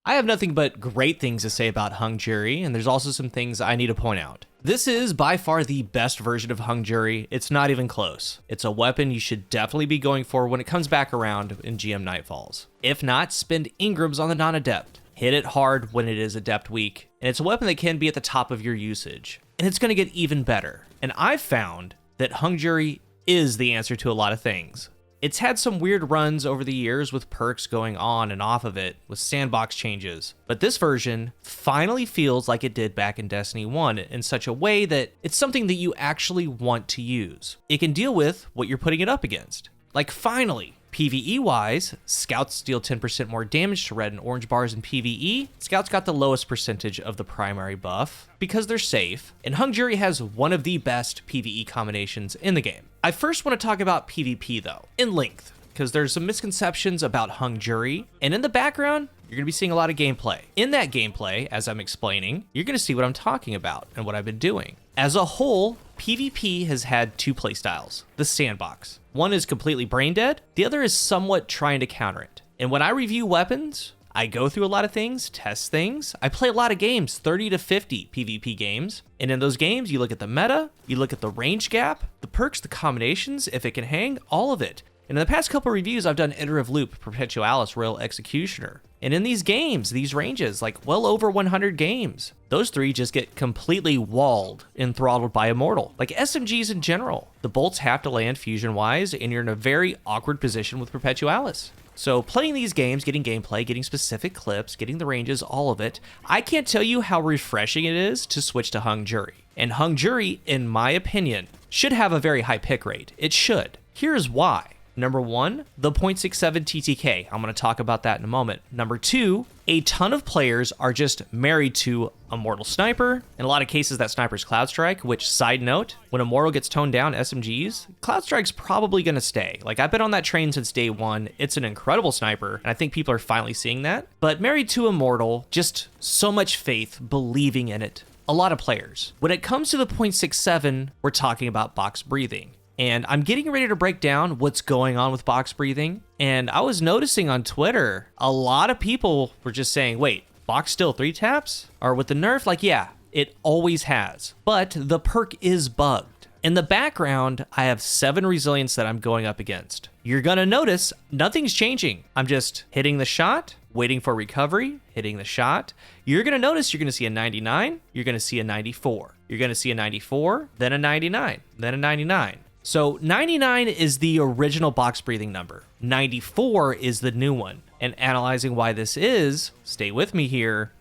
I have nothing but great things to say about Hung Jury, and there's also some things I need to point out. This is by far the best version of Hung Jury. It's not even close. It's a weapon you should definitely be going for when it comes back around in GM Nightfalls. If not, spend Ingrams on the non-adept. Hit it hard when it is adept week, and it's a weapon that can be at the top of your usage. And it's going to get even better. And I've found that Hung Jury is the answer to a lot of things. It's had some weird runs over the years with perks going on and off of it with sandbox changes, but this version finally feels like it did back in Destiny 1 in such a way that it's something that you actually want to use. It can deal with what you're putting it up against. Like finally, PvE-wise, Scouts deal 10% more damage to red and orange bars in PvE. Scouts got the lowest percentage of the primary buff because they're safe, and Hung Jury has one of the best PvE combinations in the game. I first want to talk about PvP though, in length, because there's some misconceptions about Hung Jury, and in the background, you're going to be seeing a lot of gameplay. In that gameplay, as I'm explaining, you're going to see what I'm talking about and what I've been doing. As a whole, PvP has had two playstyles, the sandbox. One is completely brain dead, the other is somewhat trying to counter it. And when I review weapons, I go through a lot of things, test things. I play a lot of games, 30 to 50 PvP games. And in those games, you look at the meta, you look at the range gap, the perks, the combinations, if it can hang, all of it. And in the past couple reviews, I've done Iterative Loop, Perpetualis, Royal Executioner. And in these games, these ranges, like well over 100 games, those three just get completely walled and throttled by Immortal. Like SMGs in general. The bolts have to land fusion-wise, and you're in a very awkward position with Perpetualis. So playing these games, getting gameplay, getting specific clips, getting the ranges, all of it, I can't tell you how refreshing it is to switch to Hung Jury. And Hung Jury, in my opinion, should have a very high pick rate. It should. Here's why. Number one, the 0.67 TTK. I'm going to talk about that in a moment. Number two, a ton of players are just married to Immortal Sniper. In a lot of cases, that sniper's Cloud Strike, which, side note, when Immortal gets toned down SMGs, Cloud Strike's probably going to stay. Like, I've been on that train since day one. It's an incredible sniper, and I think people are finally seeing that. But married to Immortal, just so much faith, believing in it. A lot of players. When it comes to the 0.67, we're talking about box breathing. And I'm getting ready to break down what's going on with box breathing. And I was noticing on Twitter, a lot of people were just saying, wait, box still 3 taps? Or with the nerf? Like, yeah, it always has. But the perk is bugged. In the background, I have 7 resilience that I'm going up against. You're gonna notice nothing's changing. I'm just hitting the shot, waiting for recovery, hitting the shot. You're gonna notice you're gonna see a 99, you're gonna see a 94. You're gonna see a 94, then a 99, then a 99. So 99 is the original box breathing number. 94 is the new one. And analyzing why this is, stay with me here.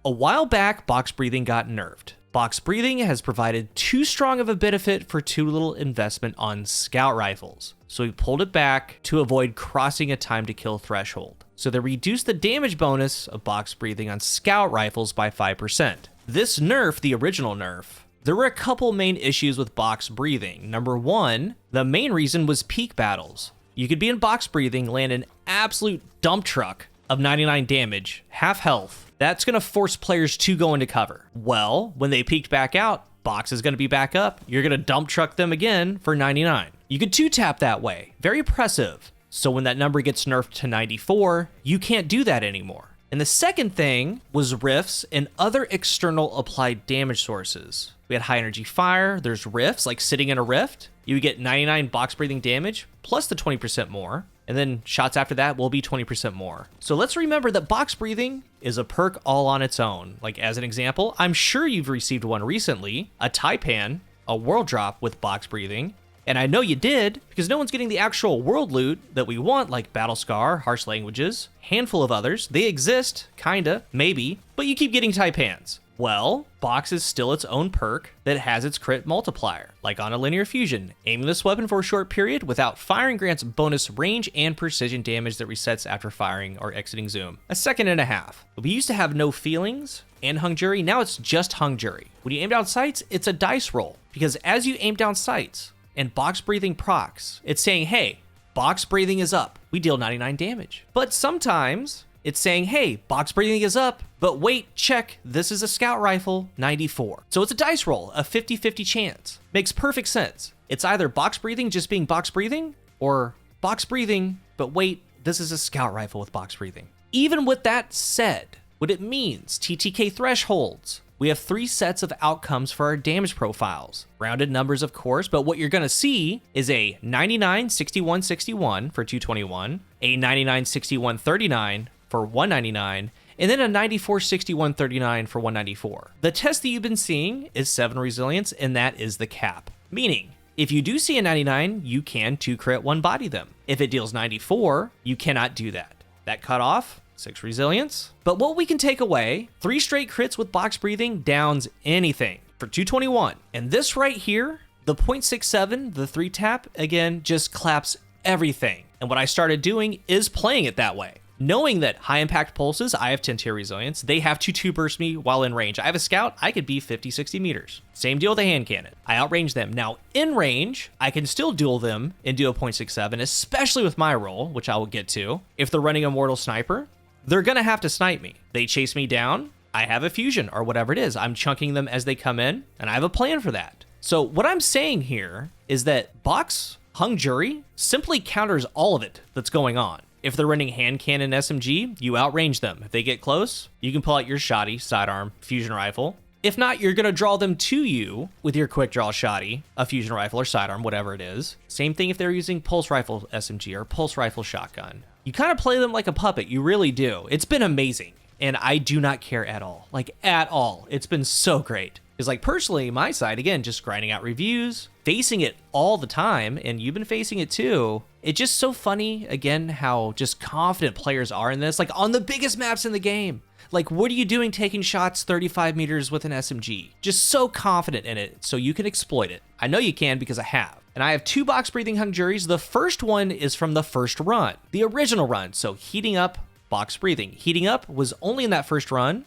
A while back, box breathing got nerfed. Box breathing has provided too strong of a benefit for too little investment on scout rifles. So we pulled it back to avoid crossing a time to kill threshold. So they reduced the damage bonus of box breathing on scout rifles by 5%. This nerf, the original nerf, there were a couple main issues with box breathing. Number one, the main reason was peak battles. You could be in box breathing, land an absolute dump truck of 99 damage, half health. That's going to force players to go into cover. Well, when they peaked back out, box is going to be back up. You're going to dump truck them again for 99. You could 2-tap that way. Very oppressive. So when that number gets nerfed to 94, you can't do that anymore. And the second thing was rifts and other external applied damage sources. We had high energy fire, there's rifts, like sitting in a rift. You would get 99 box breathing damage, plus the 20% more. And then shots after that will be 20% more. So let's remember that box breathing is a perk all on its own. Like as an example, I'm sure you've received one recently, a Taipan, a world drop with box breathing. And I know you did, because no one's getting the actual world loot that we want, like Battle Scar, Harsh Languages, handful of others. They exist, kinda, maybe, but you keep getting Taipans. Well, box is still its own perk that has its crit multiplier, like on a linear fusion. Aiming this weapon for a short period without firing grants bonus range and precision damage that resets after firing or exiting zoom. A second and a half. We used to have no feelings and Hung Jury, now it's just Hung Jury. When you aim down sights, it's a dice roll, because as you aim down sights and box breathing procs, it's saying, hey, box breathing is up. We deal 99 damage. But sometimes it's saying, hey, box breathing is up, but wait, check, this is a scout rifle, 94. So it's a dice roll, a 50-50 chance. Makes perfect sense. It's either box breathing just being box breathing, or box breathing, but wait, this is a scout rifle with box breathing. Even with that said, what it means, TTK thresholds. We have 3 sets of outcomes for our damage profiles. Rounded numbers, of course, but what you're gonna see is a 99, 61, 61 for 221, a 99, 61, 39 for 199, and then a 94, 61, 39 for 194. The test that you've been seeing is 7 resilience, and that is the cap. Meaning, if you do see a 99, you can 2-crit 1-body them. If it deals 94, you cannot do that. That cutoff, 6 resilience. But what we can take away, 3 straight crits with box breathing downs anything for 221. And this right here, the 0.67, the 3 tap, again, just claps everything. And what I started doing is playing it that way. Knowing that high impact pulses, I have 10 tier resilience, they have to 2-burst me while in range. I have a scout, I could be 50, 60 meters. Same deal with a hand cannon. I outrange them. Now in range, I can still duel them and do a 0.67, especially with my roll, which I will get to. If they're running a mortal sniper, they're gonna have to snipe me. They chase me down, I have a fusion or whatever it is. I'm chunking them as they come in, and I have a plan for that. So what I'm saying here is that box hung jury simply counters all of it that's going on. If they're running hand cannon SMG, you outrange them. If they get close, you can pull out your shoddy, sidearm, fusion rifle. If not, you're gonna draw them to you with your quick draw shoddy, a fusion rifle or sidearm, whatever it is. Same thing if they're using pulse rifle SMG or pulse rifle shotgun. You kind of play them like a puppet, you really do. It's been amazing, and I do not care at all, like at all. It's been so great. Because like personally, my side, again, just grinding out reviews, facing it all the time, and you've been facing it too. It's just so funny, again, how just confident players are in this, like on the biggest maps in the game. Like, what are you doing taking shots 35 meters with an SMG? Just so confident in it, so you can exploit it. I know you can because I have. And I have 2 box breathing hung juries. The first one is from the first run, the original run. So heating up, box breathing. Heating up was only in that first run.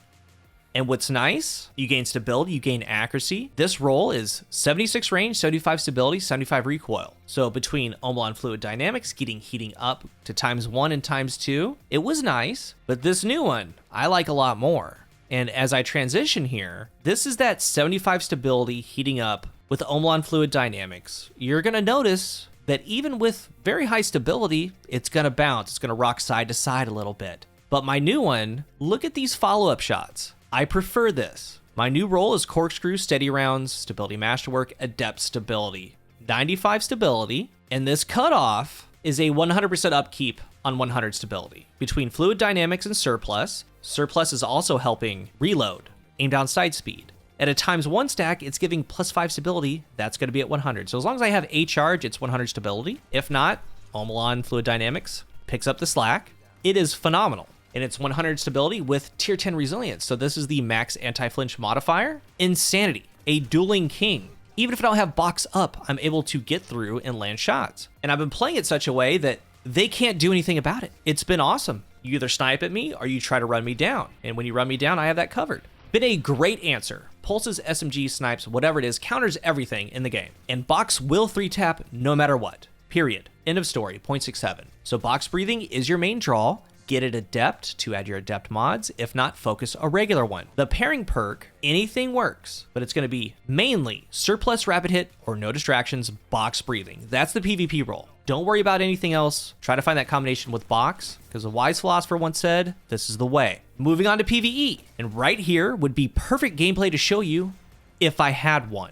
And what's nice, you gain stability, you gain accuracy. This roll is 76 range, 75 stability, 75 recoil. So between Omelon Fluid Dynamics getting heating up to ×1 and ×2, it was nice, but this new one, I like a lot more. And as I transition here, this is that 75 stability heating up with Omelon Fluid Dynamics. You're gonna notice that even with very high stability, it's gonna bounce, it's gonna rock side to side a little bit. But my new one, look at these follow-up shots. I prefer this. My new roll is corkscrew, steady rounds, stability masterwork, adept stability, 95 stability, and this cutoff is a 100% upkeep on 100 stability. Between fluid dynamics and surplus, surplus is also helping reload, aim down sight speed. At a ×1 stack, it's giving +5 stability, that's gonna be at 100. So as long as I have a charge, it's 100 stability. If not, Omelon Fluid Dynamics picks up the slack. It is phenomenal. And it's 100 stability with tier 10 resilience. So this is the max anti-flinch modifier. Insanity, a dueling king. Even if I don't have box up, I'm able to get through and land shots. And I've been playing it such a way that they can't do anything about it. It's been awesome. You either snipe at me or you try to run me down. And when you run me down, I have that covered. Been a great answer. Pulses, SMG, snipes, whatever it is, counters everything in the game. And box will 3-tap no matter what, period. End of story, 0.67. So box breathing is your main draw. Get it adept to add your adept mods. If not, focus a regular one. The pairing perk, anything works, but it's going to be mainly surplus rapid hit or no distractions, box breathing. That's the PvP role. Don't worry about anything else. Try to find that combination with box, because a wise philosopher once said, this is the way. Moving on to PvE, and right here would be perfect gameplay to show you if I had one.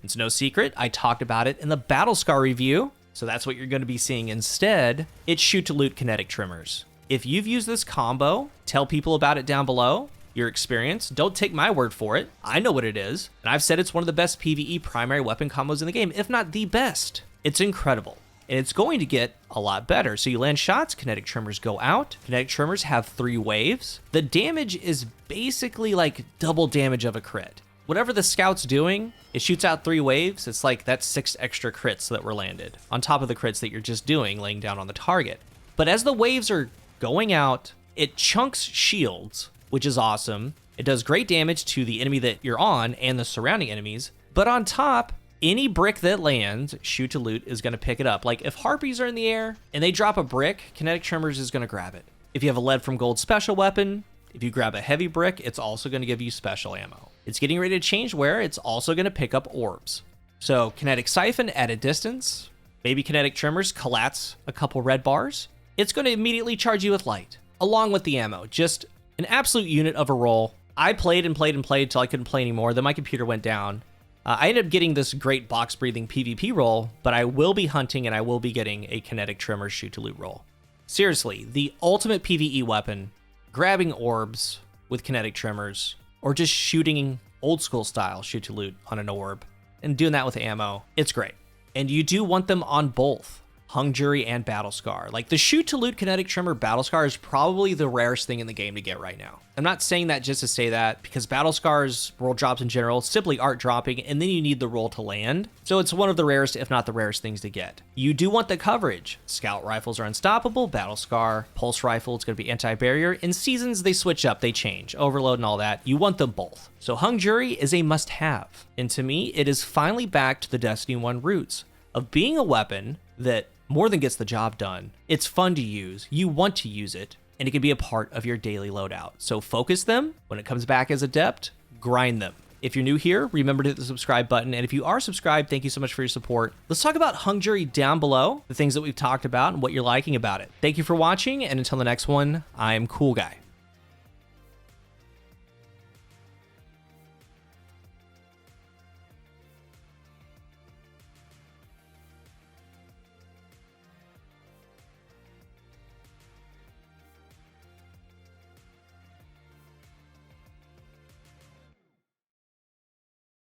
It's no secret, I talked about it in the Battle Scar review, so that's what you're going to be seeing instead. It's shoot to loot kinetic trimmers. If you've used this combo, tell people about it down below, your experience. Don't take my word for it. I know what it is. And I've said it's one of the best PvE primary weapon combos in the game, if not the best. It's incredible. And it's going to get a lot better. So you land shots, kinetic trimmers go out. Kinetic trimmers have 3 waves. The damage is basically like double damage of a crit. Whatever the scout's doing, it shoots out 3 waves. It's like that's 6 extra crits that were landed on top of the crits that you're just doing, laying down on the target. But as the waves are going out, it chunks shields, which is awesome. It does great damage to the enemy that you're on and the surrounding enemies. But on top, any brick that lands, shoot to loot, is going to pick it up. Like if harpies are in the air and they drop a brick, kinetic trimmers is going to grab it. If you have a lead from gold special weapon, if you grab a heavy brick, it's also going to give you special ammo. It's getting ready to change where it's also going to pick up orbs. So kinetic siphon at a distance, maybe kinetic trimmers collapse a couple red bars. It's going to immediately charge you with light, along with the ammo. Just An absolute unit of a roll. I played and played and played till I couldn't play anymore. Then my computer went down. I ended up getting this great box breathing PvP roll, but I will be hunting and I will be getting a kinetic tremor shoot to loot roll. Seriously, the ultimate PvE weapon, grabbing orbs with kinetic tremors, or just shooting old school style shoot to loot on an orb, and doing that with ammo. It's great. And you do want them on both Hung Jury and Battle Scar. Like, the shoot to loot kinetic tremor Battle Scar is probably the rarest thing in the game to get right now. I'm not saying that just to say that, because Battle Scar's roll drops in general simply aren't dropping, and then you need the roll to land. So it's one of the rarest, if not the rarest things to get. You do want the coverage. Scout rifles are unstoppable, Battle Scar, Pulse Rifle, it's going to be anti-barrier. In seasons, they switch up, they change, Overload and all that. You want them both. So Hung Jury is a must-have. And to me, it is finally back to the Destiny 1 roots of being a weapon that more than gets the job done. It's fun to use, you want to use it, and it can be a part of your daily loadout. So focus them. When it comes back as Adept, grind them. If you're new here, remember to hit the subscribe button. And if you are subscribed, thank you so much for your support. Let's talk about Hung Jury down below, the things that we've talked about and what you're liking about it. Thank you for watching, and until the next one, I'm CoolGuy.